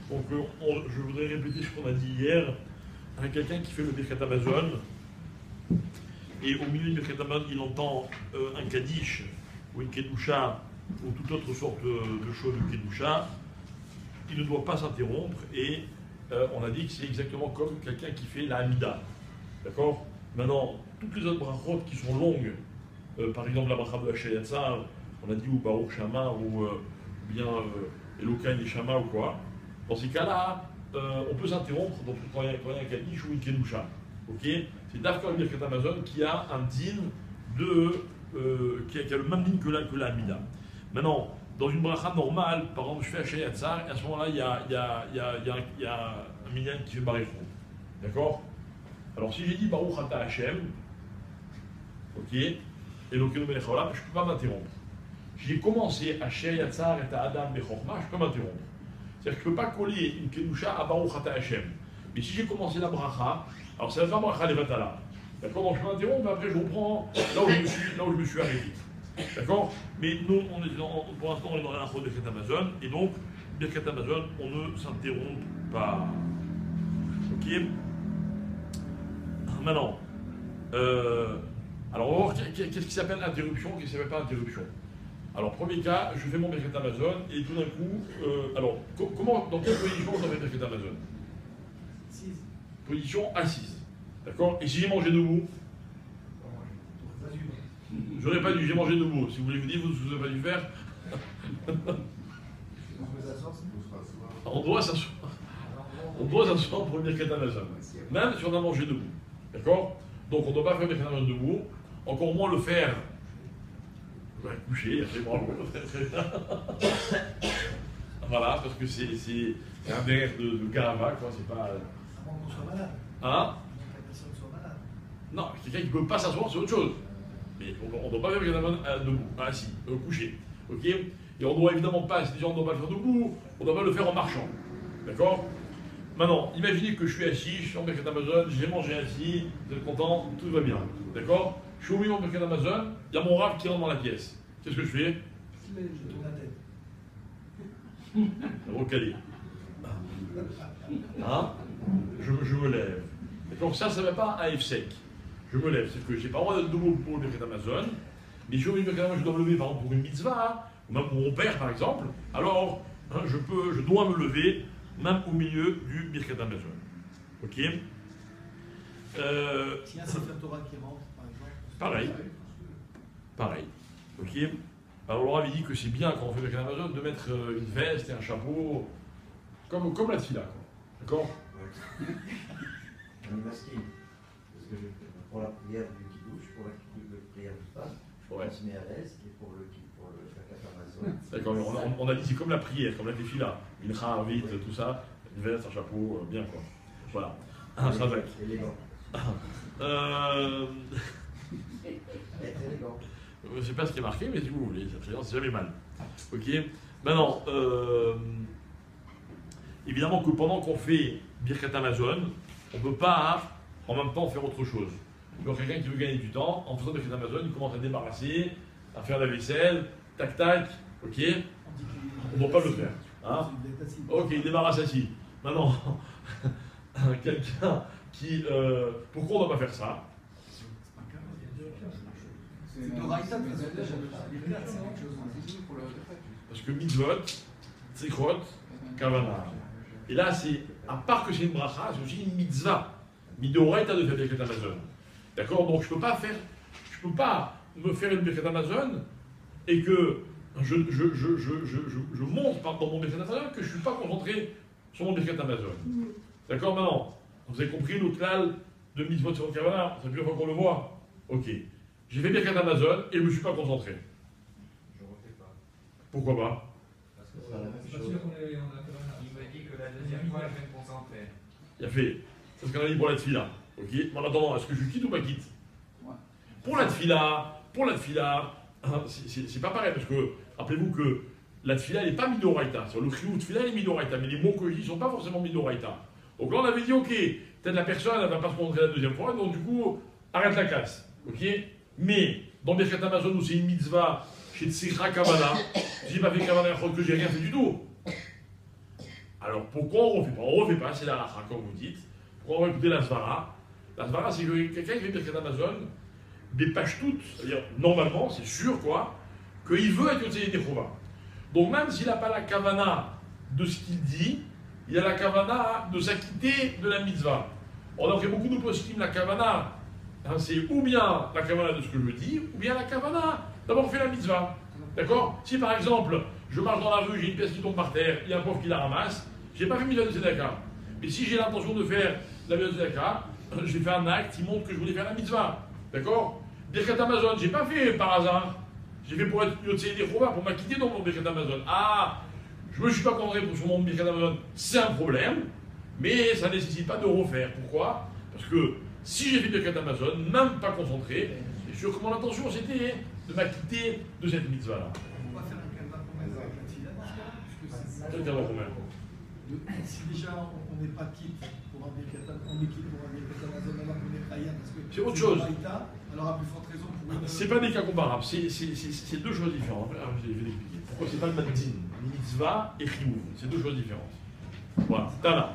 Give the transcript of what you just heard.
Donc je voudrais répéter ce qu'on a dit hier. Avec quelqu'un qui fait le Birkat Amazon, et au milieu du Birkat Amazon, il entend un Kaddish, ou une Kedusha, ou toute autre sorte de chose de Kedusha, il ne doit pas s'interrompre, et on a dit que c'est exactement comme quelqu'un qui fait la Hamida. D'accord? Maintenant, toutes les autres brachot qui sont longues, par exemple la bracha de la Shayatzar, on a dit ou Baruch Shama, ou bien Elokai Neshama ou quoi, dans ces cas-là, on peut s'interrompre quand il y a un Kaddish ou une Kedusha. Okay, c'est Dafka le Birkat Amazon qui a un din qui a le même din que la Hamida. Maintenant, dans une bracha normale, par exemple, je fais Hachay Yatzar, et à ce moment-là, il y a un minyan qui fait Baruch. D'accord? Alors, si j'ai dit Baruch Ata Hashem, ok, et Elokeinu Melech Haolam, je ne peux pas m'interrompre. J'ai commencé Hachay Yatzar et Adam Bechorma, je peux m'interrompre. C'est-à-dire que je ne peux pas coller une Kedusha à Baruch Ata Hashem. Mais si j'ai commencé la bracha, alors c'est la fin bracha Levatala. D'accord? Donc je m'interromps, mais après je reprends là où je me suis arrêté. D'accord? Mais nous, pour l'instant, on est dans la de Birkat Amazon, et donc, Birkat Amazon, on ne s'interrompt pas. Ok? Maintenant, alors on va voir qu'est-ce qui s'appelle interruption, qu'est-ce qui ne s'appelle pas interruption. Alors, premier cas, je fais mon Birkat Amazon, et tout d'un coup, alors, dans quelle position on fait Birkat Amazon? Position assise. D'accord? Et si j'ai mangé debout? J'aurais pas dû, j'ai mangé debout. Si vous voulez vous dire, vous n'avez pas dû faire. On doit s'asseoir. On doit s'asseoir pour le Birkat Amazon. Même si on a mangé debout. D'accord? Donc on ne doit pas faire le Birkat Amazon debout. Encore moins le faire. Coucher, c'est bravo. Voilà, parce que c'est un verre de Karava, quoi. C'est pas. Qu'on soit malade. Hein? La personne soit malade. Non, quelqu'un qui ne peut pas s'asseoir, c'est autre chose. Mais on ne doit pas faire le Birkat Amazon debout, assis, couché. Ok? Et on ne doit évidemment pas, si déjà on ne doit pas le faire debout, on doit pas le faire en marchant. D'accord? Maintenant, imaginez que je suis assis, je suis en Birkat Amazon, j'ai mangé assis, vous êtes content, tout va bien. D'accord? Je suis au milieu de Birkat Amazon, il y a mon rave qui rentre dans la pièce. Qu'est-ce que je fais? Je tourne la tête. Recalé. Hein? Je me lève. Donc ça ne va pas un F sec. Je me lève. C'est que je n'ai pas le droit d'être debout pour le Birkat Amazon. Mais si je dois me lever par exemple pour une mitzvah, ou même pour mon père par exemple, alors hein, je dois me lever même au milieu du Birkat Amazon. Ok? S'il y a un Sefer Torah qui rentre, par exemple. Pareil. Ok? Alors Laura avait dit que c'est bien quand on fait le Birkat Amazon de mettre une veste et un chapeau, comme la tfila. D'accord? On est masqué. Parce que pour la prière du Kiddush, pour la prière du Pâques, on se met à l'aise, et pour le Birkat Amazon. D'accord, on a dit c'est comme la prière, comme la tefila. Mincha, Arvit, tout ça, une veste, un chapeau, bien quoi. Voilà. Ça va. Élégant. Élégant. Je ne sais pas ce qui est marqué, mais si vous voulez, c'est jamais mal. Ok? Maintenant, évidemment que pendant qu'on fait Birkat Amazon, on ne peut pas en même temps faire autre chose. Donc quelqu'un qui veut gagner du temps, en faisant Birkat Amazon, il commence à débarrasser, à faire la vaisselle, tac tac, ok? On ne doit pas le faire. Hein? Ok, il débarrasse assis. Maintenant, quelqu'un qui... pourquoi on ne doit pas faire ça? C'est de Raïta, Parce que mitzvot, tzrichot, kavana. Et là, c'est, à part que c'est une bracha, c'est aussi une mitzvah. Midoraita de faire Birkat Amazon. D'accord? Donc je ne peux pas me faire une Birkat Amazon et que je monte dans mon Birkat Amazon que je ne suis pas concentré sur mon Birkat Amazon. D'accord? Maintenant, vous avez compris le klal de mitzvot tzrichot kavana, c'est la première fois qu'on le voit. Ok. J'ai fait Birkat Amazon et je ne me suis pas concentré. Je ne refais pas. Pourquoi pas? Parce que c'est la même C'est pas chose. sûr qu'on ait. Il m'a dit que la deuxième fois, je vais me concentrer. Il a fait. C'est ce qu'on a dit pour la tfila. Ok? Mais en attendant, est-ce que je quitte ou pas quitte? Ouais. Pour la tfila, hein, c'est pas pareil parce que rappelez-vous que la tfila elle n'est pas midoraita. Le chiyuv tfila est midoraita, mais les mots que je dis ne sont pas forcément midoraita. Donc là on avait dit ok, peut-être la personne elle va pas se concentrer la deuxième fois, donc du coup arrête la casse. Ok? Mais dans Birkat Amazon où c'est une mitzvah chez Tzricha Kavana, j'ai pas fait Kavana que j'ai rien fait du tout. Alors pourquoi on ne refait pas, c'est la halakha, comme vous dites. Pourquoi on va écouter la svara? La svara, c'est que quelqu'un qui fait Birkat Hamazon, des pages toutes, c'est-à-dire normalement, c'est sûr quoi, qu'il veut être Yotzei Yedei Chova. Donc même s'il n'a pas la kavana de ce qu'il dit, il a la kavana de s'acquitter de la mitzvah. On a fait beaucoup de poskim, la kavana, hein, c'est ou bien la kavana de ce que je dis, ou bien la kavana d'avoir fait la mitzvah. D'accord? Si par exemple, je marche dans la rue, j'ai une pièce qui tombe par terre, il y a un pauvre qui la ramasse, je n'ai pas fait mitzvah de tzedaka. Mais si j'ai l'intention de faire la mitzvah de tzedaka, j'ai fait un acte qui montre que je voulais faire la mitzvah. D'accord? Birkat Hamazon, je n'ai pas fait par hasard. J'ai fait pour être Yotzei Yedei Chova, pour m'acquitter dans mon Birkat Hamazon. Ah, je ne me suis pas concentré sur mon Birkat Hamazon, c'est un problème, mais ça ne nécessite pas de refaire. Pourquoi? Parce que si j'ai fait Birkat Hamazon, même pas concentré, c'est sûr que mon intention c'était de m'acquitter de cette mitzvah-là. On va faire un calva avec la tfila dans ce cas-là, puisque c'est Quel calva romain? si déjà on n'est pas quitte pour un Birkat Hamazon, on est quitte pour un Birkat Hamazon, alors qu'on est Chaya, parce que c'est autre chose. Raïta, alors à plus forte raison pour une. C'est pas des cas comparables, c'est deux choses différentes. Alors, je vais l'expliquer. Pourquoi c'est pas le Madzin? Mitzvah et Chiyuv, c'est deux choses différentes. Voilà, Tana.